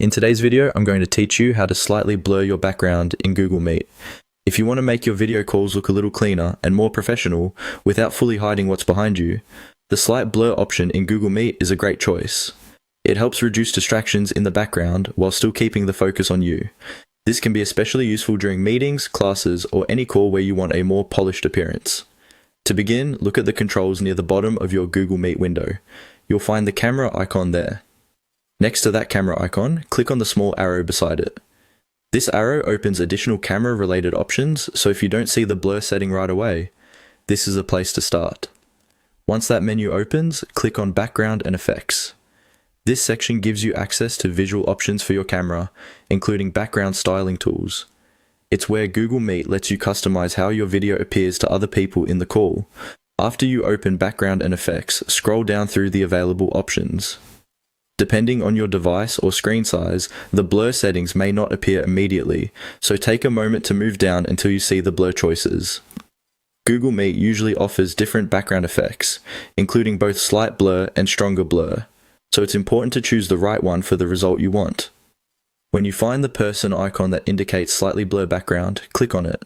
In today's video, I'm going to teach you how to slightly blur your background in Google Meet. If you want to make your video calls look a little cleaner and more professional without fully hiding what's behind you, the slight blur option in Google Meet is a great choice. It helps reduce distractions in the background while still keeping the focus on you. This can be especially useful during meetings, classes, or any call where you want a more polished appearance. To begin, look at the controls near the bottom of your Google Meet window. You'll find the camera icon there. Next to that camera icon, click on the small arrow beside it. This arrow opens additional camera-related options, so if you don't see the blur setting right away, this is a place to start. Once that menu opens, click on Background and Effects. This section gives you access to visual options for your camera, including background styling tools. It's where Google Meet lets you customize how your video appears to other people in the call. After you open Background and Effects, scroll down through the available options. Depending on your device or screen size, the blur settings may not appear immediately, so take a moment to move down until you see the blur choices. Google Meet usually offers different background effects, including both slight blur and stronger blur, so it's important to choose the right one for the result you want. When you find the person icon that indicates slightly blur background, click on it.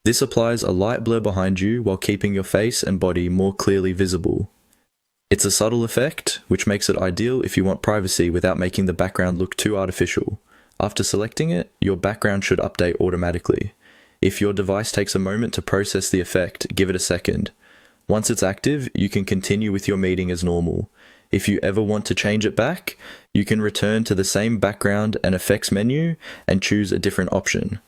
This applies a light blur behind you while keeping your face and body more clearly visible. It's a subtle effect, which makes it ideal if you want privacy without making the background look too artificial. After selecting it, your background should update automatically. If your device takes a moment to process the effect, give it a second. Once it's active, you can continue with your meeting as normal. If you ever want to change it back, you can return to the same background and effects menu and choose a different option.